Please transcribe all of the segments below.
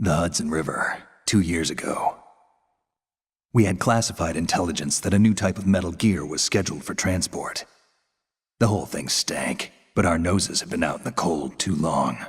The Hudson River, 2 years ago. We had classified intelligence that a new type of metal gear was scheduled for transport. The whole thing stank, but our noses had been out in the cold too long.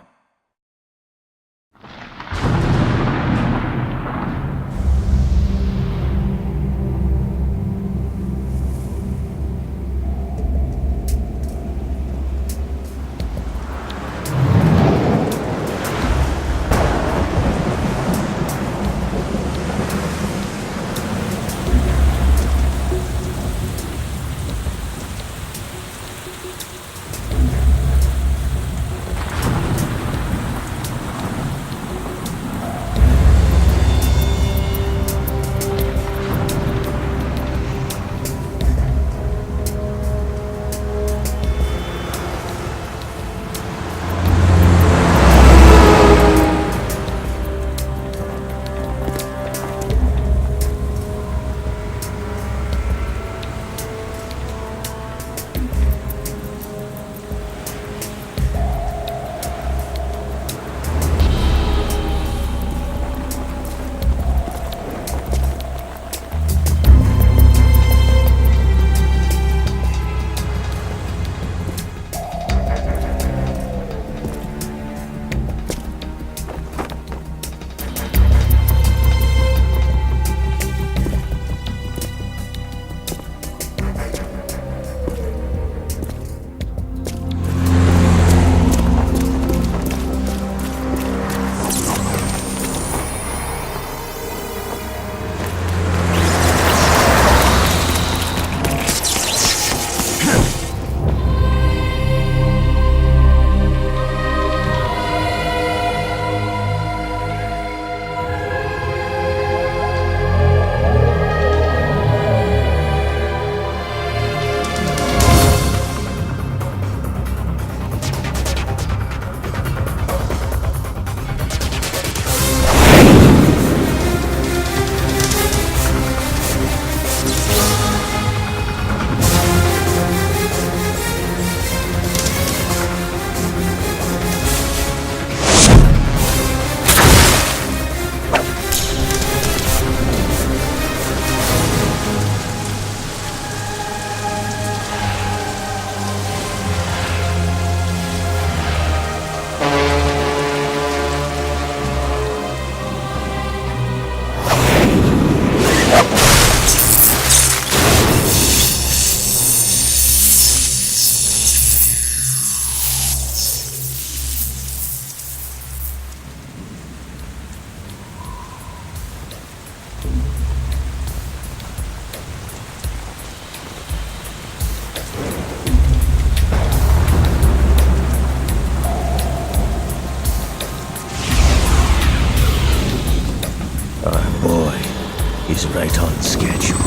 He's right on schedule.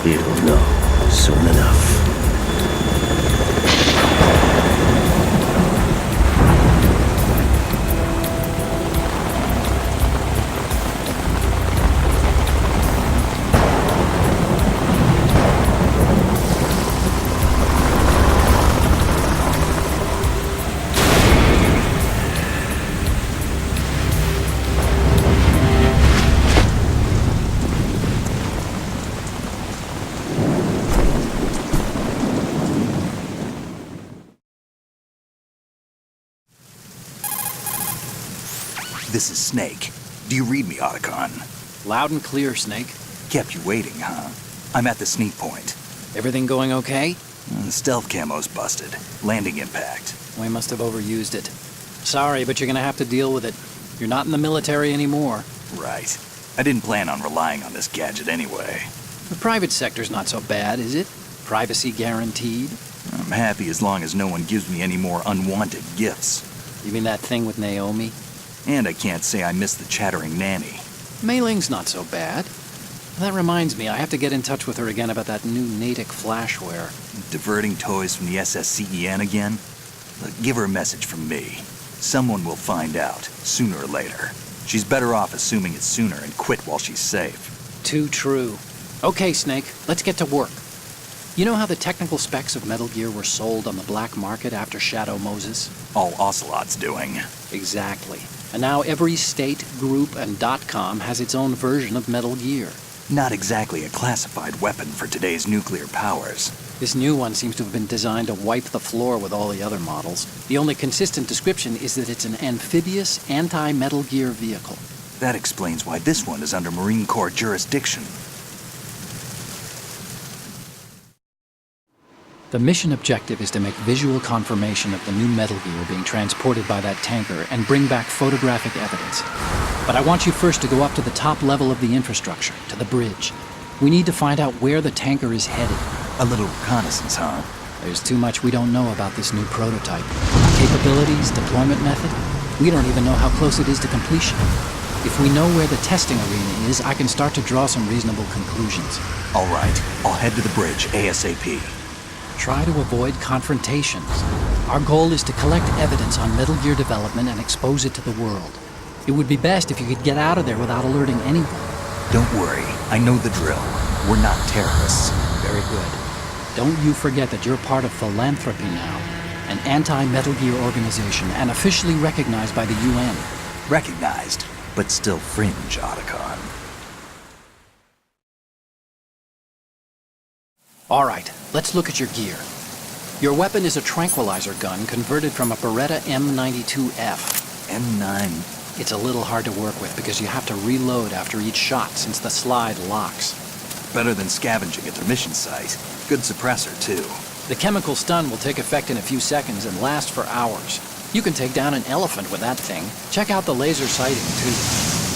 He'll know soon enough. This is Snake. Do you read me, Otacon? Loud and clear, Snake. Kept you waiting, huh? I'm at the sneak point. Everything going okay? The stealth camo's busted. Landing impact. We must have overused it. Sorry, but you're gonna have to deal with it. You're not in the military anymore. Right. I didn't plan on relying on this gadget anyway. The private sector's not so bad, is it? Privacy guaranteed? I'm happy as long as no one gives me any more unwanted gifts. You mean that thing with Naomi? And I can't say I miss the chattering nanny. Mei Ling's not so bad. That reminds me, I have to get in touch with her again about that new Natick flashware. Diverting toys from the SSCEN again? Look, give her a message from me. Someone will find out, sooner or later. She's better off assuming it sooner and quit while she's safe. Too true. Okay, Snake, let's get to work. You know how the technical specs of Metal Gear were sold on the black market after Shadow Moses? All Ocelot's doing. Exactly. And now every state, group, and .com has its own version of Metal Gear. Not exactly a classified weapon for today's nuclear powers. This new one seems to have been designed to wipe the floor with all the other models. The only consistent description is that it's an amphibious, anti-Metal Gear vehicle. That explains why this one is under Marine Corps jurisdiction. The mission objective is to make visual confirmation of the new Metal Gear being transported by that tanker and bring back photographic evidence. But I want you first to go up to the top level of the infrastructure, to the bridge. We need to find out where the tanker is headed. A little reconnaissance, huh? There's too much we don't know about this new prototype. Capabilities, deployment method. We don't even know how close it is to completion. If we know where the testing arena is, I can start to draw some reasonable conclusions. All right, I'll head to the bridge ASAP. Try to avoid confrontations. Our goal is to collect evidence on Metal Gear development and expose it to the world. It would be best if you could get out of there without alerting anyone. Don't worry, I know the drill. We're not terrorists. Very good. Don't you forget that you're part of Philanthropy now, an anti-Metal Gear organization and officially recognized by the UN. Recognized, but still fringe, Otacon. All right, let's look at your gear. Your weapon is a tranquilizer gun converted from a Beretta M92F. M9. It's a little hard to work with because you have to reload after each shot since the slide locks. Better than scavenging at the mission site. Good suppressor, too. The chemical stun will take effect in a few seconds and last for hours. You can take down an elephant with that thing. Check out the laser sighting, too.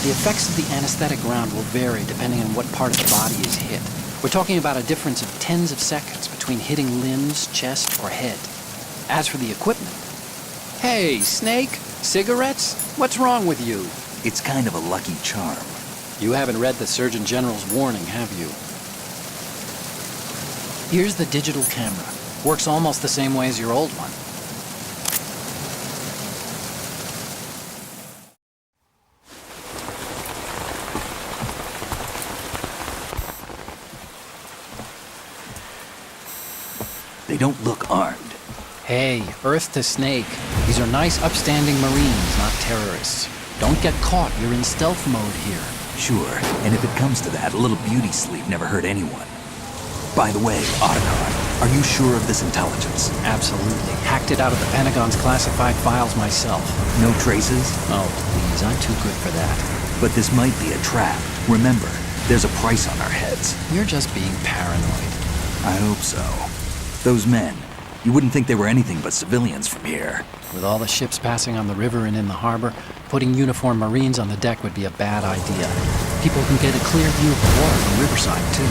The effects of the anesthetic round will vary depending on what part of the body is hit. We're talking about a difference of tens of seconds between hitting limbs, chest, or head. As for the equipment... Hey, Snake! Cigarettes? What's wrong with you? It's kind of a lucky charm. You haven't read the Surgeon General's warning, have you? Here's the digital camera. Works almost the same way as your old one. They don't look armed. Hey, Earth to Snake. These are nice, upstanding Marines, not terrorists. Don't get caught. You're in stealth mode here. Sure, and if it comes to that, a little beauty sleep never hurt anyone. By the way, Otacon, are you sure of this intelligence? Absolutely. Hacked it out of the Pentagon's classified files myself. No traces? Oh, please, I'm too good for that. But this might be a trap. Remember, there's a price on our heads. You're just being paranoid. I hope so. Those men, you wouldn't think they were anything but civilians from here. With all the ships passing on the river and in the harbor, putting uniformed Marines on the deck would be a bad idea. People can get a clear view of the water from Riverside, too.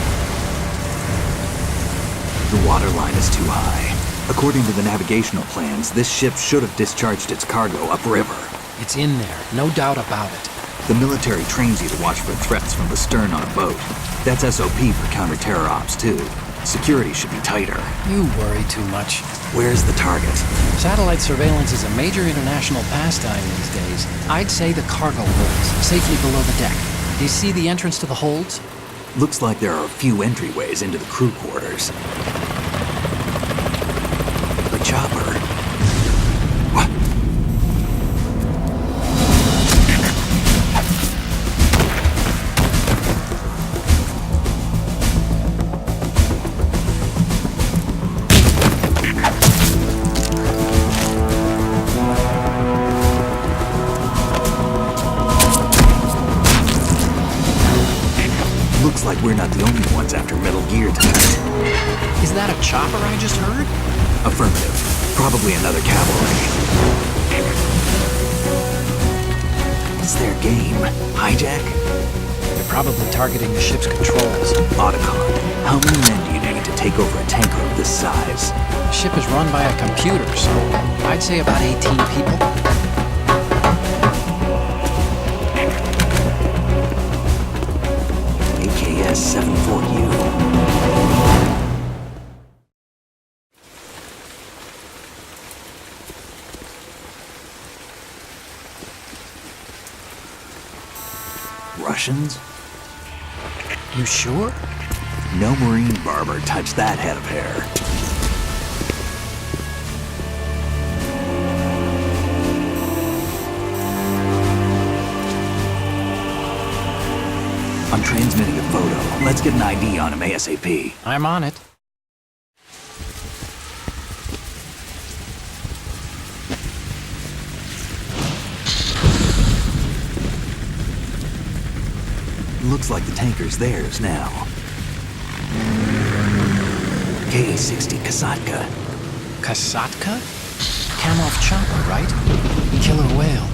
The water line is too high. According to the navigational plans, this ship should have discharged its cargo upriver. It's in there, no doubt about it. The military trains you to watch for threats from the stern on a boat. That's SOP for counter-terror ops, too. Security should be tighter. You worry too much. Where's the target? Satellite surveillance is a major international pastime these days. I'd say the cargo holds, safely below the deck. Do you see the entrance to the holds? Looks like there are a few entryways into the crew quarters. The chopper. What? Looks like we're not the only ones after Metal Gear tonight. Is that a chopper I just heard? Affirmative. Probably another cavalry. What's their game? Hijack? They're probably targeting the ship's controls. Otacon, how many men do you need to take over a tanker of this size? The ship is run by a computer, so I'd say about 18 people. AKS 74U. Russians? You sure? No marine barber touched that head of hair. I'm transmitting a photo. Let's get an ID on him ASAP. I'm on it. Looks like the tanker's theirs now. KA-60 Kasatka. Kasatka? Kamov chopper, right? Killer whale.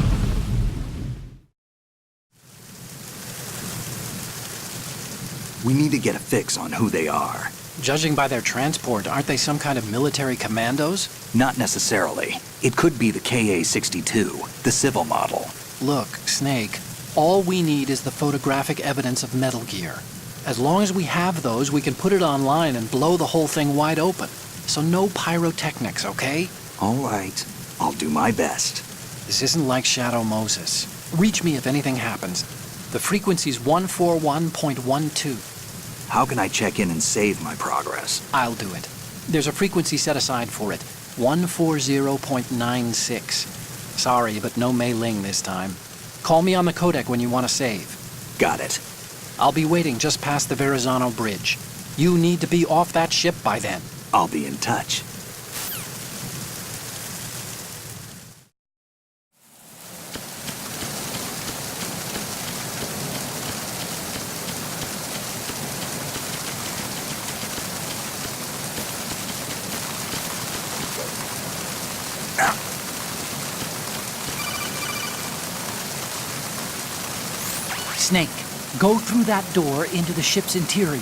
We need to get a fix on who they are. Judging by their transport, aren't they some kind of military commandos? Not necessarily. It could be the KA-62, the civil model. Look, Snake, all we need is the photographic evidence of Metal Gear. As long as we have those, we can put it online and blow the whole thing wide open. So no pyrotechnics, okay? All right. I'll do my best. This isn't like Shadow Moses. Reach me if anything happens. The frequency's 141.12. How can I check in and save my progress? I'll do it. There's a frequency set aside for it. 140.96. Sorry, but no Mei Ling this time. Call me on the codec when you want to save. Got it. I'll be waiting just past the Verrazano Bridge. You need to be off that ship by then. I'll be in touch. Snake, go through that door into the ship's interior.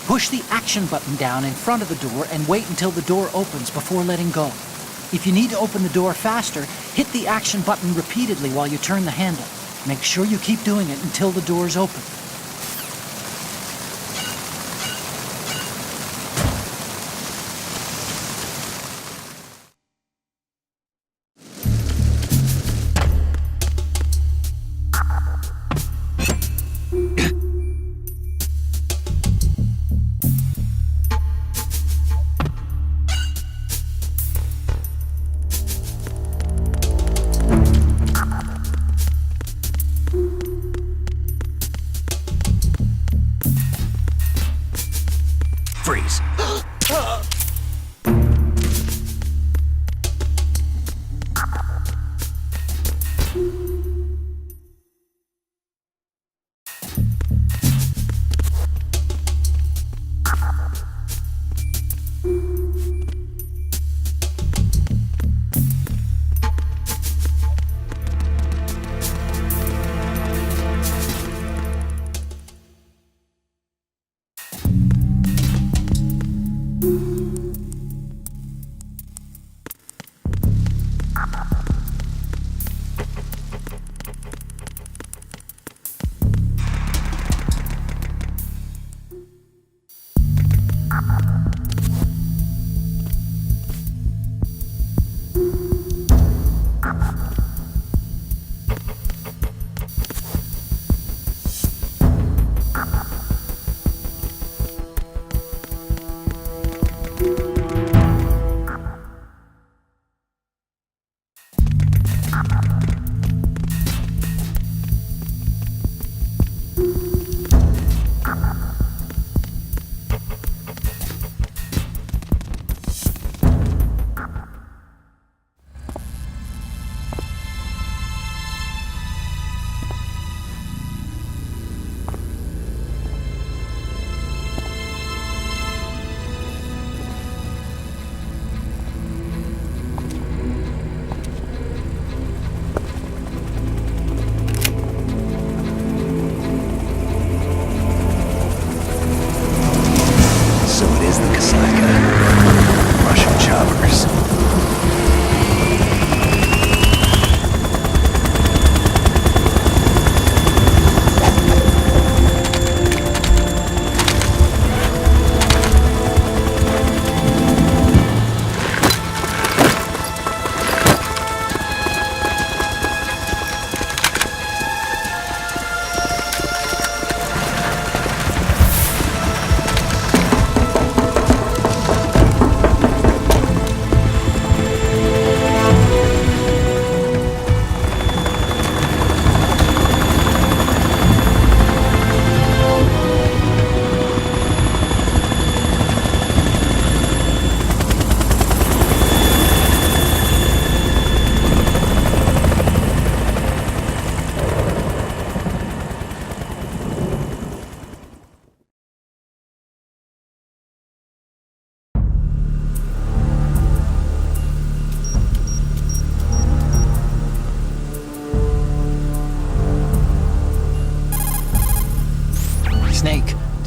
Push the action button down in front of the door and wait until the door opens before letting go. If you need to open the door faster, hit the action button repeatedly while you turn the handle. Make sure you keep doing it until the door's open.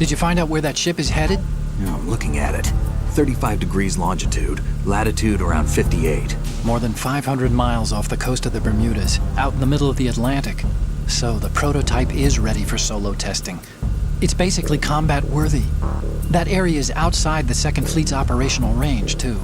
Did you find out where that ship is headed? Yeah, I'm looking at it. 35 degrees longitude, latitude around 58. More than 500 miles off the coast of the Bermudas, out in the middle of the Atlantic. So the prototype is ready for solo testing. It's basically combat-worthy. That area is outside the Second Fleet's operational range, too.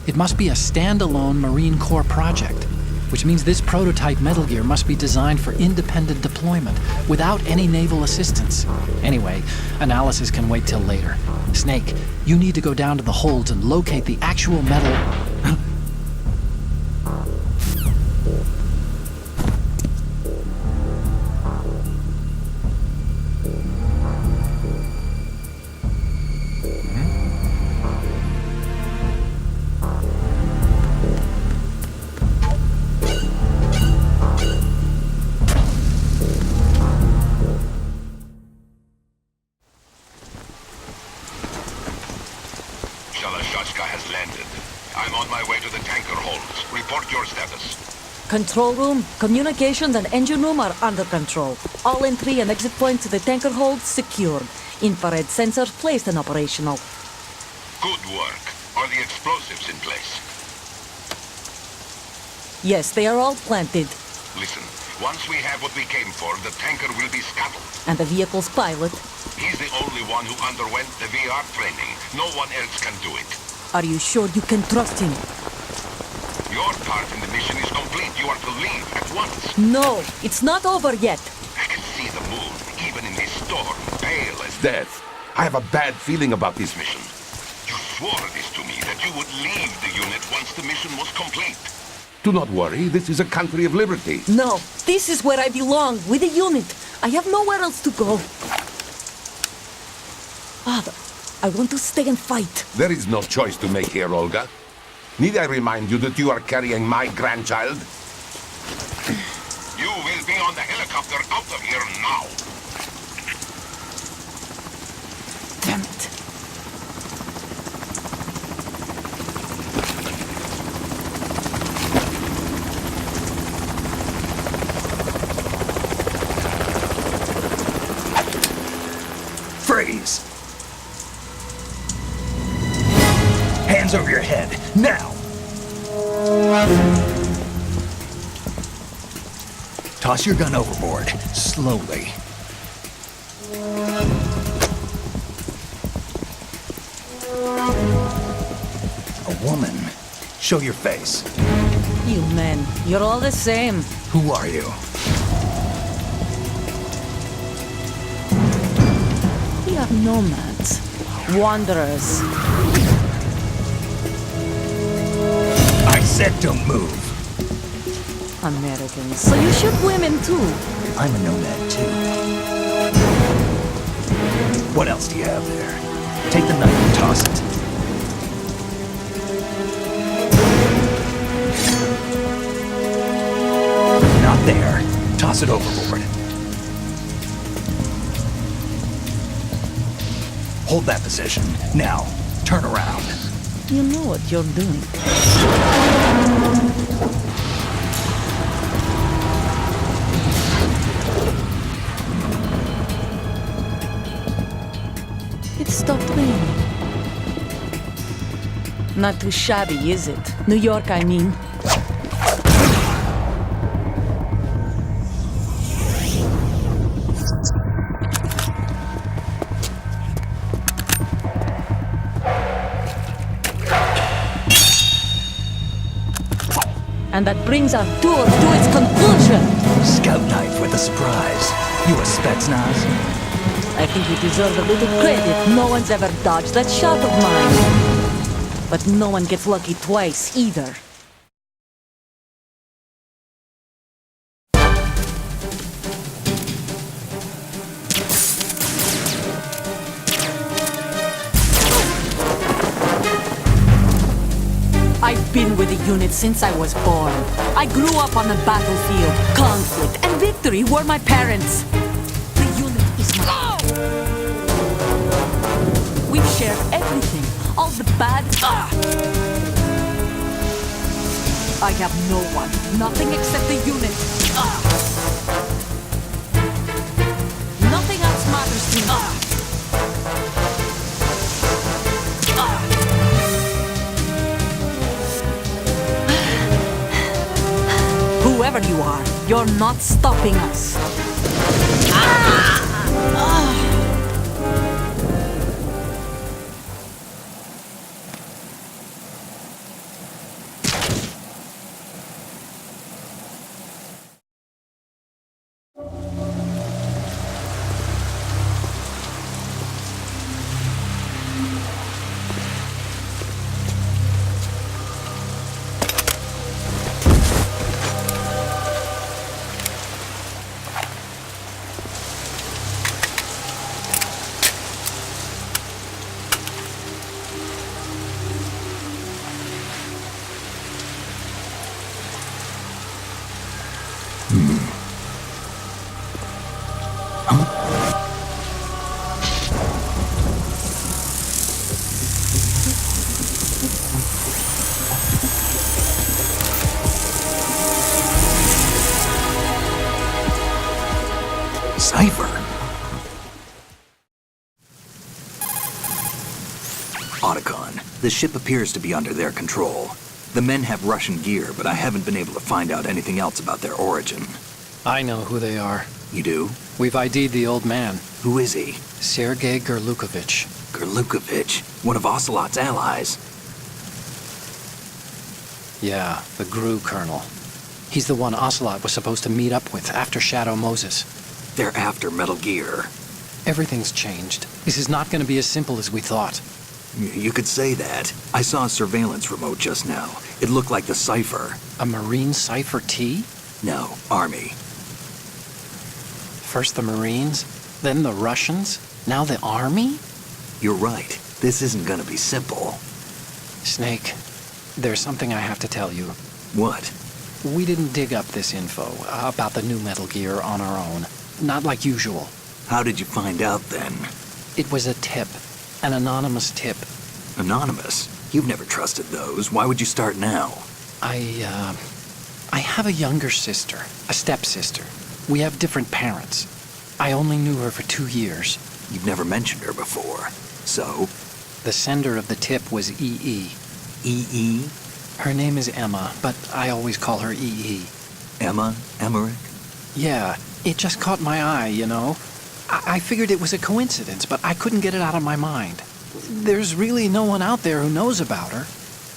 It must be a standalone Marine Corps project, which means this prototype Metal Gear must be designed for independent deployment, without any naval assistance. Anyway, analysis can wait till later. Snake, you need to go down to the holds and locate the actual metal... has landed. I'm on my way to the tanker holds. Report your status. Control room, communications and engine room are under control. All entry and exit points to the tanker holds secured. Infrared sensors placed and operational. Good work. Are the explosives in place? Yes, they are all planted. Listen, once we have what we came for, the tanker will be scuttled. And the vehicle's pilot? He's the only one who underwent the VR training. No one else can do it. Are you sure you can trust him? Your part in the mission is complete. You are to leave at once. No, it's not over yet. I can see the moon, even in this storm, pale as death. I have a bad feeling about this mission. You swore this to me, that you would leave the unit once the mission was complete. Do not worry, this is a country of liberty. No, this is where I belong, with the unit. I have nowhere else to go. Father, I want to stay and fight. There is no choice to make here, Olga. Need I remind you that you are carrying my grandchild? You will be on the helicopter out of here now. Damn it. Freeze! Hands over your head, now! Toss your gun overboard, slowly. A woman. Show your face. You men, you're all the same. Who are you? We are nomads, wanderers. I said don't move. Americans. So you shoot women too? I'm a nomad too. What else do you have there? Take the knife and toss it. Not there. Toss it overboard. Hold that position. Now, turn around. You know what you're doing. It stopped raining. Not too shabby, is it? New York, I mean. And that brings our tour to its conclusion. Scout knife with a surprise. You a Spetsnaz? I think you deserve a little credit. No one's ever dodged that shot of mine. But no one gets lucky twice, either. I've been with the unit since I was born. I grew up on the battlefield. Conflict and victory were my parents. The unit is my... We've shared everything. All the bad... I have no one. Nothing except the unit. Nothing else matters to me. You're not stopping us. Cipher. Otacon, the ship appears to be under their control. The men have Russian gear, but I haven't been able to find out anything else about their origin. I know who they are. You do? We've ID'd the old man, Who is he? Sergei Gerlukovich. Gerlukovich, one of Ocelot's allies. Yeah, the GRU colonel. He's the one Ocelot was supposed to meet up with after Shadow Moses. They're after Metal Gear. Everything's changed. This is not going to be as simple as we thought. You could say that. I saw a surveillance remote just now. It looked like the Cipher. A Marine Cipher T? No, Army. First the Marines, then the Russians, now the Army? You're right. This isn't gonna be simple. Snake, there's something I have to tell you. What? We didn't dig up this info about the new Metal Gear on our own. Not like usual. How did you find out then? It was a tip. An anonymous tip. Anonymous? You've never trusted those. Why would you start now? I have a younger sister, a stepsister. We have different parents. I only knew her for 2 years. You've never mentioned her before. So? The sender of the tip was EE. EE? Her name is Emma, but I always call her EE. Emma? Emmerich? Yeah, it just caught my eye, you know? I figured it was a coincidence, but I couldn't get it out of my mind. There's really no one out there who knows about her.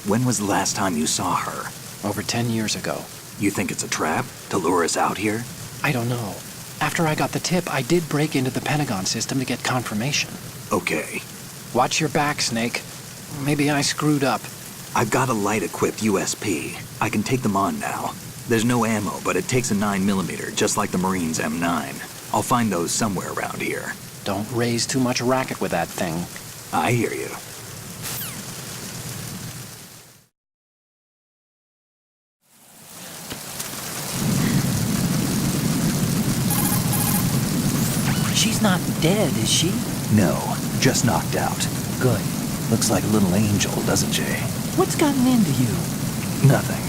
When was the last time you saw her? Over 10 years ago. You think it's a trap? To lure us out here? I don't know. After I got the tip, I did break into the Pentagon system to get confirmation. Okay. Watch your back, Snake. Maybe I screwed up. I've got a light-equipped USP. I can take them on now. There's no ammo, but it takes a 9mm, just like the Marines' M9. I'll find those somewhere around here. Don't raise too much racket with that thing. I hear you. She's not dead, is she? No, just knocked out. Good. Looks like a little angel, doesn't she? What's gotten into you? Nothing.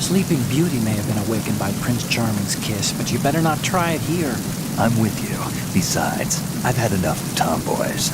Sleeping Beauty may have been awakened by Prince Charming's kiss, but you better not try it here. I'm with you. Besides, I've had enough of tomboys.